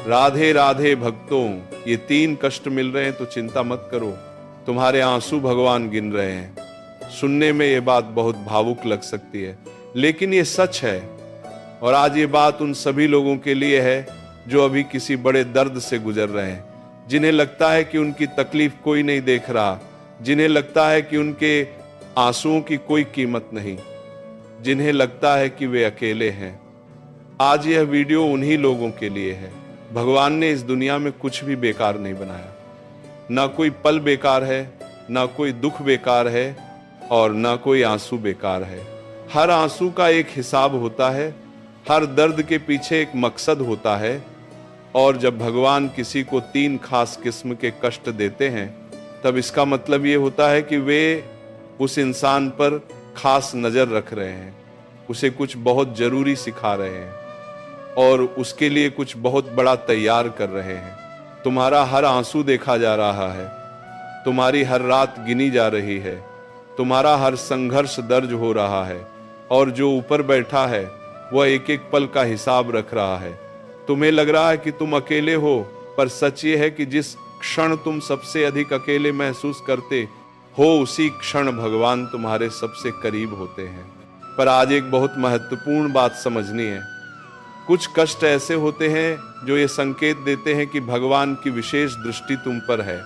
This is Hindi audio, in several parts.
राधे राधे भक्तों, ये 3 कष्ट मिल रहे हैं तो चिंता मत करो, तुम्हारे आंसू भगवान गिन रहे हैं। सुनने में ये बात बहुत भावुक लग सकती है, लेकिन ये सच है। और आज ये बात उन सभी लोगों के लिए है जो अभी किसी बड़े दर्द से गुजर रहे हैं, जिन्हें लगता है कि उनकी तकलीफ कोई नहीं देख रहा, जिन्हें लगता है कि उनके आंसुओं की कोई कीमत नहीं, जिन्हें लगता है कि वे अकेले हैं। आज यह वीडियो उन्हीं लोगों के लिए है। भगवान ने इस दुनिया में कुछ भी बेकार नहीं बनाया, ना कोई पल बेकार है, ना कोई दुख बेकार है, और ना कोई आंसू बेकार है। हर आंसू का एक हिसाब होता है, हर दर्द के पीछे एक मकसद होता है। और जब भगवान किसी को 3 खास किस्म के कष्ट देते हैं, तब इसका मतलब ये होता है कि वे उस इंसान पर खास नजर रख रहे हैं, उसे कुछ बहुत जरूरी सिखा रहे हैं, और उसके लिए कुछ बहुत बड़ा तैयार कर रहे हैं। तुम्हारा हर आंसू देखा जा रहा है, तुम्हारी हर रात गिनी जा रही है, तुम्हारा हर संघर्ष दर्ज हो रहा है, और जो ऊपर बैठा है वह एक एक पल का हिसाब रख रहा है। तुम्हें लग रहा है कि तुम अकेले हो, पर सच ये है कि जिस क्षण तुम सबसे अधिक अकेले महसूस करते हो, उसी क्षण भगवान तुम्हारे सबसे करीब होते हैं। पर आज एक बहुत महत्वपूर्ण बात समझनी है। कुछ कष्ट ऐसे होते हैं जो ये संकेत देते हैं कि भगवान की विशेष दृष्टि तुम पर है।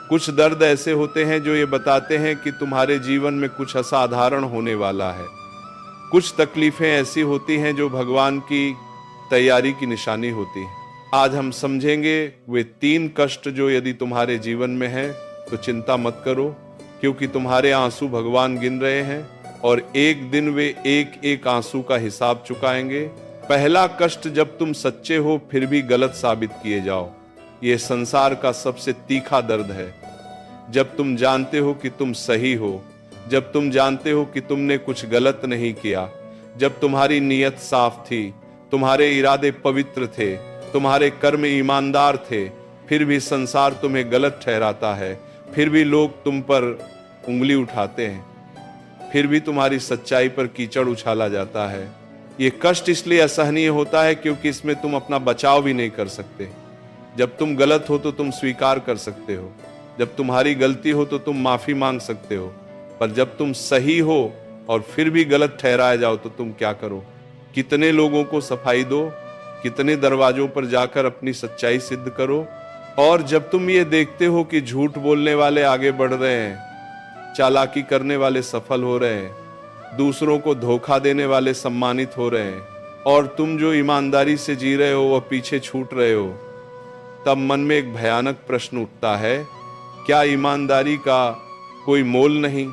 कुछ दर्द ऐसे होते हैं जो ये बताते हैं कि तुम्हारे जीवन में कुछ असाधारण होने वाला है। कुछ तकलीफें ऐसी होती हैं जो भगवान की तैयारी की निशानी होती है। आज हम समझेंगे वे 3 कष्ट जो यदि तुम्हारे जीवन में हैं तो चिंता मत करो, क्योंकि तुम्हारे आंसू भगवान गिन रहे हैं, और एक दिन वे एक एक आंसू का हिसाब चुकाएंगे। पहला कष्ट, जब तुम सच्चे हो फिर भी गलत साबित किए जाओ। ये संसार का सबसे तीखा दर्द है। जब तुम जानते हो कि तुम सही हो, जब तुम जानते हो कि तुमने कुछ गलत नहीं किया, जब तुम्हारी नीयत साफ थी, तुम्हारे इरादे पवित्र थे, तुम्हारे कर्म ईमानदार थे, फिर भी संसार तुम्हें गलत ठहराता है, फिर भी लोग तुम पर उंगली उठाते हैं, फिर भी तुम्हारी सच्चाई पर कीचड़ उछाला जाता है। ये कष्ट इसलिए असहनीय होता है क्योंकि इसमें तुम अपना बचाव भी नहीं कर सकते। जब तुम गलत हो तो तुम स्वीकार कर सकते हो, जब तुम्हारी गलती हो तो तुम माफी मांग सकते हो, पर जब तुम सही हो और फिर भी गलत ठहराए जाओ तो तुम क्या करो? कितने लोगों को सफाई दो, कितने दरवाजों पर जाकर अपनी सच्चाई सिद्ध करो। और जब तुम ये देखते हो कि झूठ बोलने वाले आगे बढ़ रहे हैं, चालाकी करने वाले सफल हो रहे हैं, दूसरों को धोखा देने वाले सम्मानित हो रहे हैं, और तुम जो ईमानदारी से जी रहे हो वह पीछे छूट रहे हो, तब मन में एक भयानक प्रश्न उठता है, क्या ईमानदारी का कोई मोल नहीं?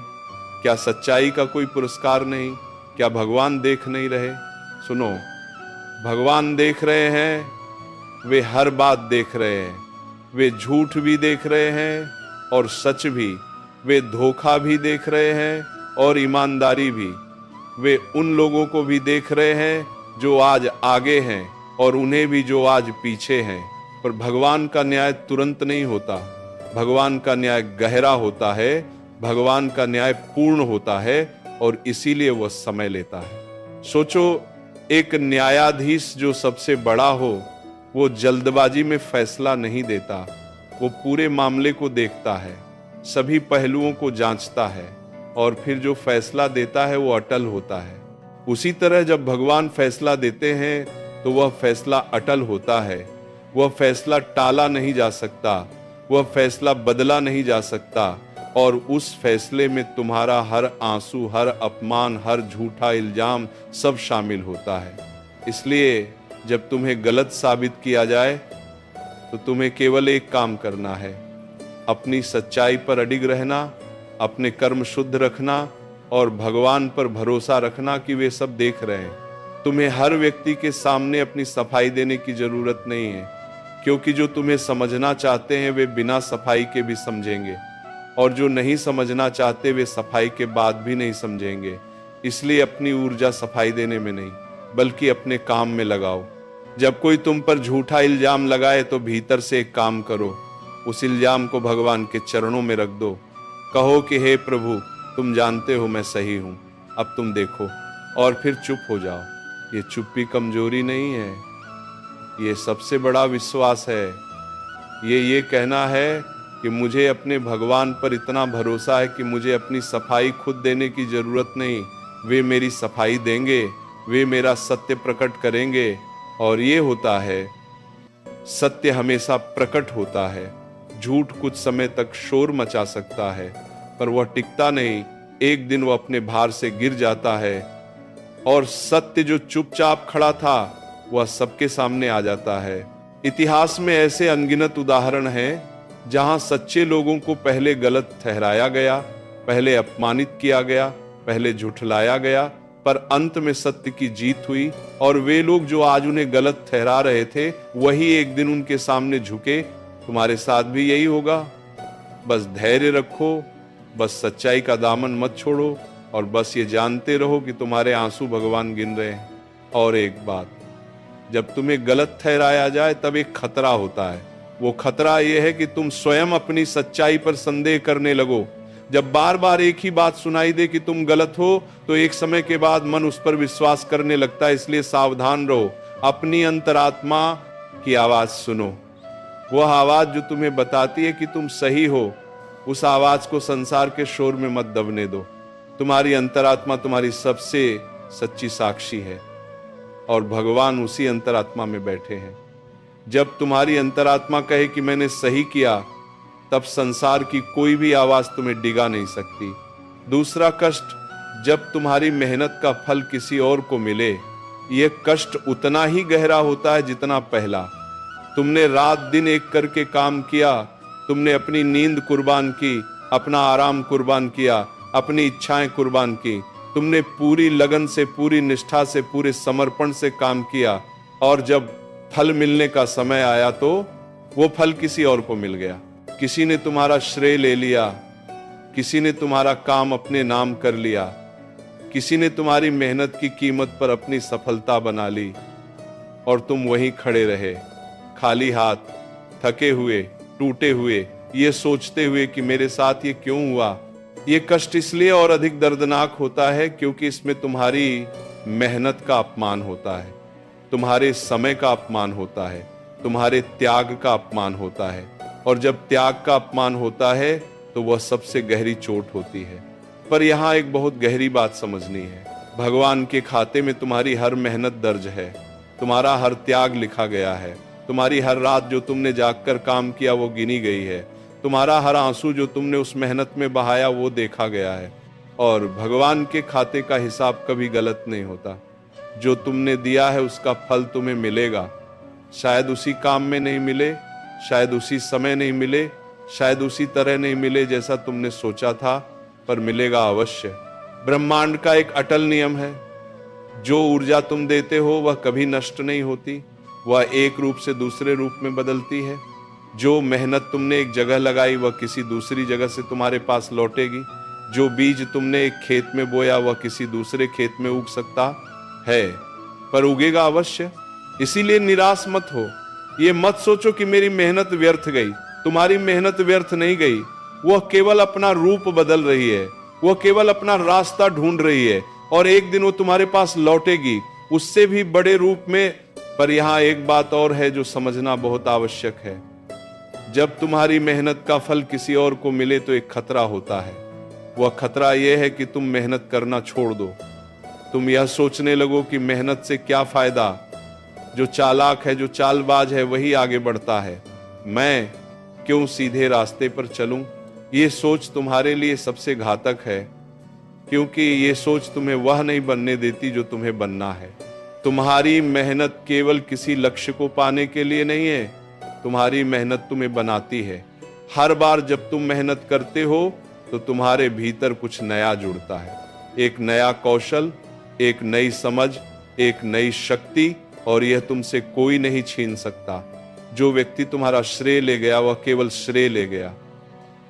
क्या सच्चाई का कोई पुरस्कार नहीं? क्या भगवान देख नहीं रहे? सुनो, भगवान देख रहे हैं, वे हर बात देख रहे हैं। वे झूठ भी देख रहे हैं और सच भी, वे धोखा भी देख रहे हैं और ईमानदारी भी। वे उन लोगों को भी देख रहे हैं जो आज आगे हैं, और उन्हें भी जो आज पीछे हैं। पर भगवान का न्याय तुरंत नहीं होता, भगवान का न्याय गहरा होता है, भगवान का न्याय पूर्ण होता है, और इसीलिए वह समय लेता है। सोचो, एक न्यायाधीश जो सबसे बड़ा हो, वो जल्दबाजी में फैसला नहीं देता, वो पूरे मामले को देखता है, सभी पहलुओं को जांचता है, और फिर जो फैसला देता है वो अटल होता है। उसी तरह जब भगवान फैसला देते हैं तो वह फैसला अटल होता है। वह फैसला टाला नहीं जा सकता, वह फैसला बदला नहीं जा सकता, और उस फैसले में तुम्हारा हर आंसू, हर अपमान, हर झूठा इल्जाम सब शामिल होता है। इसलिए जब तुम्हें गलत साबित किया जाए तो तुम्हें केवल एक काम करना है, अपनी सच्चाई पर अडिग रहना, अपने कर्म शुद्ध रखना, और भगवान पर भरोसा रखना कि वे सब देख रहे हैं। तुम्हें हर व्यक्ति के सामने अपनी सफाई देने की जरूरत नहीं है, क्योंकि जो तुम्हें समझना चाहते हैं वे बिना सफाई के भी समझेंगे, और जो नहीं समझना चाहते वे सफाई के बाद भी नहीं समझेंगे। इसलिए अपनी ऊर्जा सफाई देने में नहीं, बल्कि अपने काम में लगाओ। जब कोई तुम पर झूठा इल्जाम लगाए तो भीतर से एक काम करो, उस इल्जाम को भगवान के चरणों में रख दो। कहो कि हे प्रभु, तुम जानते हो मैं सही हूं, अब तुम देखो, और फिर चुप हो जाओ। ये चुप्पी कमजोरी नहीं है, ये सबसे बड़ा विश्वास है। ये कहना है कि मुझे अपने भगवान पर इतना भरोसा है कि मुझे अपनी सफाई खुद देने की जरूरत नहीं, वे मेरी सफाई देंगे, वे मेरा सत्य प्रकट करेंगे। और ये होता है, सत्य हमेशा प्रकट होता है। झूठ कुछ समय तक शोर मचा सकता है, पर वह टिकता नहीं, एक दिन वह अपने भार से गिर जाता है और सत्य जो चुपचाप खड़ा था वह सबके सामने आ जाता है। इतिहास में ऐसे अनगिनत उदाहरण हैं जहां सच्चे लोगों को पहले गलत ठहराया गया, पहले अपमानित किया गया, पहले झुठलाया गया, पर अंत में सत्य की जीत हुई और वे लोग जो आज उन्हें गलत ठहरा रहे थे वही एक दिन उनके सामने झुके। तुम्हारे साथ भी यही होगा। बस धैर्य रखो, बस सच्चाई का दामन मत छोड़ो और बस ये जानते रहो कि तुम्हारे आंसू भगवान गिन रहे हैं। और एक बात, जब तुम्हें गलत ठहराया जाए तब एक खतरा होता है। वो खतरा ये है कि तुम स्वयं अपनी सच्चाई पर संदेह करने लगो। जब बार बार एक ही बात सुनाई दे कि तुम गलत हो तो एक समय के बाद मन उस पर विश्वास करने लगता है। इसलिए सावधान रहो, अपनी अंतरात्मा की आवाज सुनो। वह आवाज जो तुम्हें बताती है कि तुम सही हो, उस आवाज को संसार के शोर में मत दबने दो। तुम्हारी अंतरात्मा तुम्हारी सबसे सच्ची साक्षी है और भगवान उसी अंतरात्मा में बैठे हैं। जब तुम्हारी अंतरात्मा कहे कि मैंने सही किया, तब संसार की कोई भी आवाज तुम्हें डिगा नहीं सकती। दूसरा कष्ट, जब तुम्हारी मेहनत का फल किसी और को मिले, यह कष्ट उतना ही गहरा होता है जितना पहला। तुमने रात दिन एक करके काम किया, तुमने अपनी नींद कुर्बान की, अपना आराम कुर्बान किया, अपनी इच्छाएं कुर्बान की, तुमने पूरी लगन से, पूरी निष्ठा से, पूरे समर्पण से काम किया और जब फल मिलने का समय आया तो वो फल किसी और को मिल गया। किसी ने तुम्हारा श्रेय ले लिया, किसी ने तुम्हारा काम अपने नाम कर लिया, किसी ने तुम्हारी मेहनत की कीमत पर अपनी सफलता बना ली और तुम वहीं खड़े रहे, खाली हाथ, थके हुए, टूटे हुए, ये सोचते हुए कि मेरे साथ ये क्यों हुआ। ये कष्ट इसलिए और अधिक दर्दनाक होता है क्योंकि इसमें तुम्हारी मेहनत का अपमान होता है, तुम्हारे समय का अपमान होता है, तुम्हारे त्याग का अपमान होता है। और जब त्याग का अपमान होता है तो वह सबसे गहरी चोट होती है। पर यहाँ एक बहुत गहरी बात समझनी है। भगवान के खाते में तुम्हारी हर मेहनत दर्ज है, तुम्हारा हर त्याग लिखा गया है, तुम्हारी हर रात जो तुमने जागकर काम किया वो गिनी गई है, तुम्हारा हर आंसू जो तुमने उस मेहनत में बहाया वो देखा गया है। और भगवान के खाते का हिसाब कभी गलत नहीं होता। जो तुमने दिया है उसका फल तुम्हें मिलेगा। शायद उसी काम में नहीं मिले, शायद उसी समय नहीं मिले, शायद उसी तरह नहीं मिले जैसा तुमने सोचा था, पर मिलेगा अवश्य। ब्रह्मांड का एक अटल नियम है, जो ऊर्जा तुम देते हो वह कभी नष्ट नहीं होती, वह एक रूप से दूसरे रूप में बदलती है। जो मेहनत तुमने एक जगह लगाई वह किसी दूसरी जगह से तुम्हारे पास लौटेगी। जो बीज तुमने एक खेत में बोया वह किसी दूसरे खेत में उग सकता है, पर उगेगा अवश्य। इसीलिए निराश मत हो। ये मत सोचो कि मेरी मेहनत व्यर्थ गई। तुम्हारी मेहनत व्यर्थ नहीं गई, वह केवल अपना रूप बदल रही है, वह केवल अपना रास्ता ढूंढ रही है और एक दिन वो तुम्हारे पास लौटेगी उससे भी बड़े रूप में। पर यहाँ एक बात और है जो समझना बहुत आवश्यक है। जब तुम्हारी मेहनत का फल किसी और को मिले तो एक खतरा होता है। वह खतरा यह है कि तुम मेहनत करना छोड़ दो। तुम यह सोचने लगो कि मेहनत से क्या फायदा, जो चालाक है, जो चालबाज है वही आगे बढ़ता है, मैं क्यों सीधे रास्ते पर चलूं। ये सोच तुम्हारे लिए सबसे घातक है, क्योंकि ये सोच तुम्हें वह नहीं बनने देती जो तुम्हें बनना है। तुम्हारी मेहनत केवल किसी लक्ष्य को पाने के लिए नहीं है, तुम्हारी मेहनत तुम्हें बनाती है। हर बार जब तुम मेहनत करते हो तो तुम्हारे भीतर कुछ नया जुड़ता है, एक नया कौशल, एक नई समझ, एक नई शक्ति, और यह तुमसे कोई नहीं छीन सकता। जो व्यक्ति तुम्हारा श्रेय ले गया वह केवल श्रेय ले गया,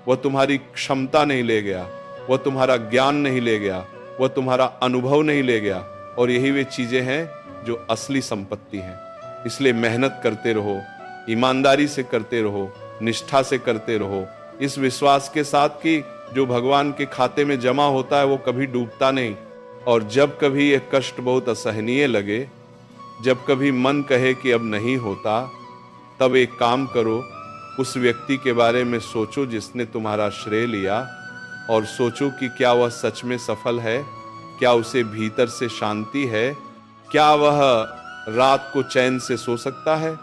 वह तुम्हारी क्षमता नहीं ले गया, वह तुम्हारा ज्ञान नहीं ले गया, वह तुम्हारा अनुभव नहीं ले गया। और यही वे चीजें हैं जो असली संपत्ति हैं। इसलिए मेहनत करते रहो, ईमानदारी से करते रहो, निष्ठा से करते रहो, इस विश्वास के साथ कि जो भगवान के खाते में जमा होता है वो कभी डूबता नहीं। और जब कभी यह कष्ट बहुत असहनीय लगे जब कभी मन कहे कि अब नहीं होता, तब एक काम करो, उस व्यक्ति के बारे में सोचो जिसने तुम्हारा श्रेय लिया, और सोचो कि क्या वह सच में सफल है, क्या उसे भीतर से शांति है, क्या वह रात को चैन से सो सकता है।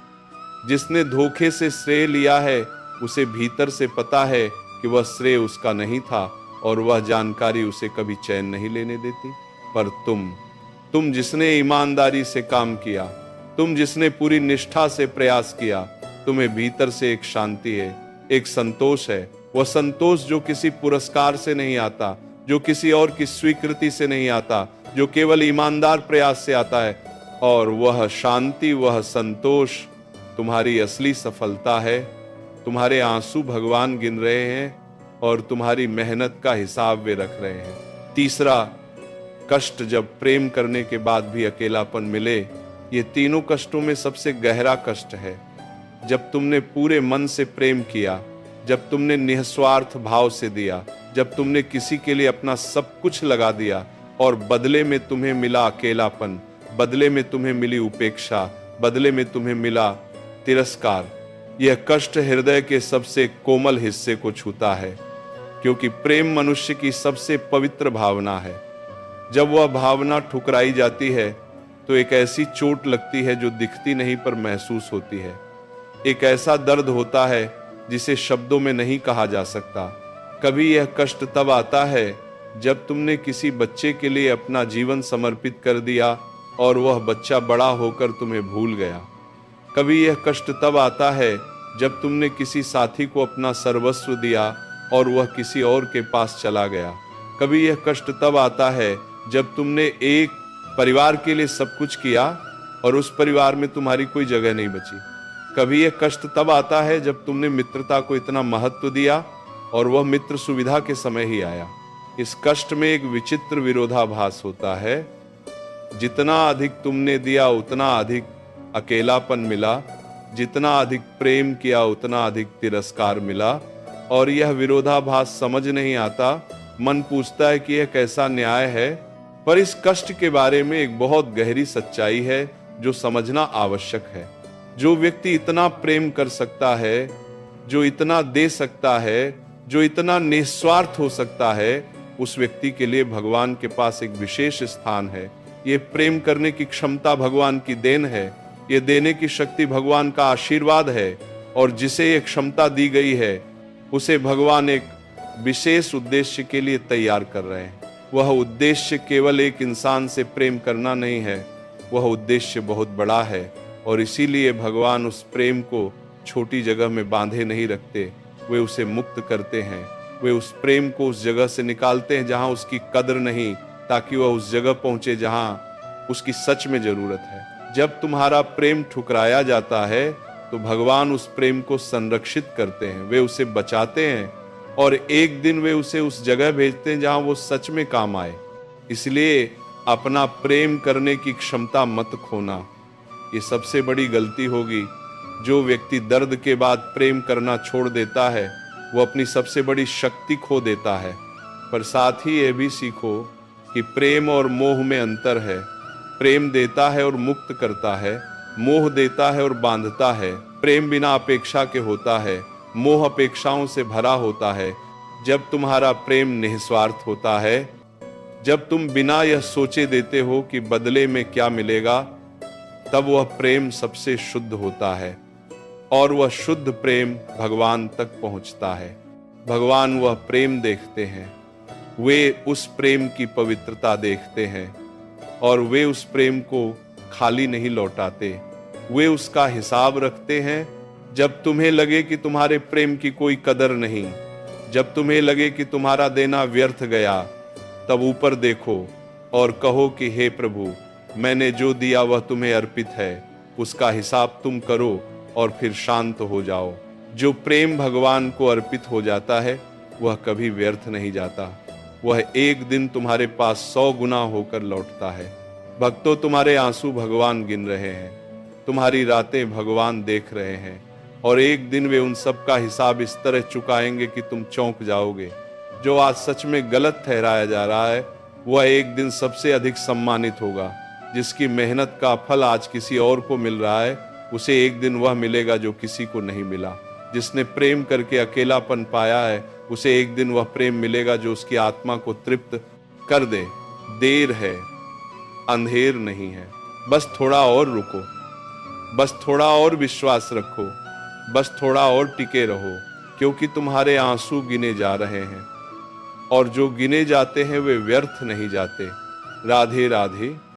जिसने धोखे से श्रेय लिया है, उसे भीतर से पता है कि वह श्रेय उसका नहीं था, और वह जानकारी उसे कभी चैन नहीं लेने देती। पर तुम जिसने ईमानदारी से काम किया, तुम जिसने पूरी निष्ठा से प्रयास किया, तुम्हें भीतर से एक शांति है, एक संतोष है। वह संतोष जो किसी पुरस्कार से नहीं आता, जो किसी और की स्वीकृति से नहीं आता, जो केवल ईमानदार प्रयास से आता है। और वह शांति, वह संतोष तुम्हारी असली सफलता है। तुम्हारे आंसू भगवान गिन रहे हैं और तुम्हारी मेहनत का हिसाब वे रख रहे हैं। तीसरा कष्ट, जब प्रेम करने के बाद भी अकेलापन मिले, ये तीनों कष्टों में सबसे गहरा कष्ट है। जब तुमने पूरे मन से प्रेम किया, जब तुमने निस्वार्थ भाव से दिया, जब तुमने किसी के लिए अपना सब कुछ लगा दिया और बदले में तुम्हें मिला अकेलापन, बदले में तुम्हें मिली उपेक्षा, बदले में तुम्हें मिला तिरस्कार, यह कष्ट हृदय के सबसे कोमल हिस्से को छूता है, क्योंकि प्रेम मनुष्य की सबसे पवित्र भावना है। जब वह भावना ठुकराई जाती है तो एक ऐसी चोट लगती है जो दिखती नहीं पर महसूस होती है। एक ऐसा दर्द होता है जिसे शब्दों में नहीं कहा जा सकता। कभी यह कष्ट तब आता है जब तुमने किसी बच्चे के लिए अपना जीवन समर्पित कर दिया और वह बच्चा बड़ा होकर तुम्हें भूल गया। कभी यह कष्ट तब आता है जब तुमने किसी साथी को अपना सर्वस्व दिया और वह किसी और के पास चला गया। कभी यह कष्ट तब आता है जब तुमने एक परिवार के लिए सब कुछ किया और उस परिवार में तुम्हारी कोई जगह नहीं बची। कभी यह कष्ट तब आता है जब तुमने मित्रता को इतना महत्व दिया और वह मित्र सुविधा के समय ही आया। इस कष्ट में एक विचित्र विरोधाभास होता है। जितना अधिक तुमने दिया उतना अधिक अकेलापन मिला, जितना अधिक प्रेम किया उतना अधिक तिरस्कार मिला, और यह विरोधाभास समझ नहीं आता। मन पूछता है कि यह कैसा न्याय है। पर इस कष्ट के बारे में एक बहुत गहरी सच्चाई है जो समझना आवश्यक है। जो व्यक्ति इतना प्रेम कर सकता है, जो इतना दे सकता है, जो इतना निस्वार्थ हो सकता है, उस व्यक्ति के लिए भगवान के पास एक विशेष स्थान है। ये प्रेम करने की क्षमता भगवान की देन है, ये देने की शक्ति भगवान का आशीर्वाद है, और जिसे ये क्षमता दी गई है उसे भगवान एक विशेष उद्देश्य के लिए तैयार कर रहे हैं। वह उद्देश्य केवल एक इंसान से प्रेम करना नहीं है, वह उद्देश्य बहुत बड़ा है, और इसीलिए भगवान उस प्रेम को छोटी जगह में बांधे नहीं रखते। वे उसे मुक्त करते हैं, वे उस प्रेम को उस जगह से निकालते हैं जहां उसकी कद्र नहीं, ताकि वह उस जगह पहुंचे जहां उसकी सच में जरूरत है। जब तुम्हारा प्रेम ठुकराया जाता है तो भगवान उस प्रेम को संरक्षित करते हैं, वे उसे बचाते हैं, और एक दिन वे उसे उस जगह भेजते हैं जहां वो सच में काम आए। इसलिए अपना प्रेम करने की क्षमता मत खोना, ये सबसे बड़ी गलती होगी। जो व्यक्ति दर्द के बाद प्रेम करना छोड़ देता है वो अपनी सबसे बड़ी शक्ति खो देता है। पर साथ ही ये भी सीखो कि प्रेम और मोह में अंतर है। प्रेम देता है और मुक्त करता है, मोह देता है और बांधता है। प्रेम बिना अपेक्षा के होता है, मोह अपेक्षाओं से भरा होता है। जब तुम्हारा प्रेम निस्वार्थ होता है, जब तुम बिना यह सोचे देते हो कि बदले में क्या मिलेगा, तब वह प्रेम सबसे शुद्ध होता है, और वह शुद्ध प्रेम भगवान तक पहुंचता है। भगवान वह प्रेम देखते हैं, वे उस प्रेम की पवित्रता देखते हैं, और वे उस प्रेम को खाली नहीं लौटाते, वे उसका हिसाब रखते हैं। जब तुम्हें लगे कि तुम्हारे प्रेम की कोई कदर नहीं, जब तुम्हें लगे कि तुम्हारा देना व्यर्थ गया, तब ऊपर देखो और कहो कि हे प्रभु, मैंने जो दिया वह तुम्हें अर्पित है, उसका हिसाब तुम करो और फिर शांत हो जाओ। जो प्रेम भगवान को अर्पित हो जाता है वह कभी व्यर्थ नहीं जाता, वह एक दिन तुम्हारे पास 100 गुना होकर लौटता है। भक्तों, तुम्हारे आंसू भगवान गिन रहे हैं, तुम्हारी रातें भगवान देख रहे हैं, और एक दिन वे उन सब का हिसाब इस तरह चुकाएंगे कि तुम चौंक जाओगे। जो आज सच में गलत ठहराया जा रहा है वह एक दिन सबसे अधिक सम्मानित होगा। जिसकी मेहनत का फल आज किसी और को मिल रहा है, उसे एक दिन वह मिलेगा जो किसी को नहीं मिला। जिसने प्रेम करके अकेलापन पाया है, उसे एक दिन वह प्रेम मिलेगा जो उसकी आत्मा को तृप्त कर दे। देर है, अंधेर नहीं है। बस थोड़ा और रुको, बस थोड़ा और विश्वास रखो, बस थोड़ा और टिके रहो, क्योंकि तुम्हारे आंसू गिने जा रहे हैं, और जो गिने जाते हैं वे व्यर्थ नहीं जाते। राधे राधे।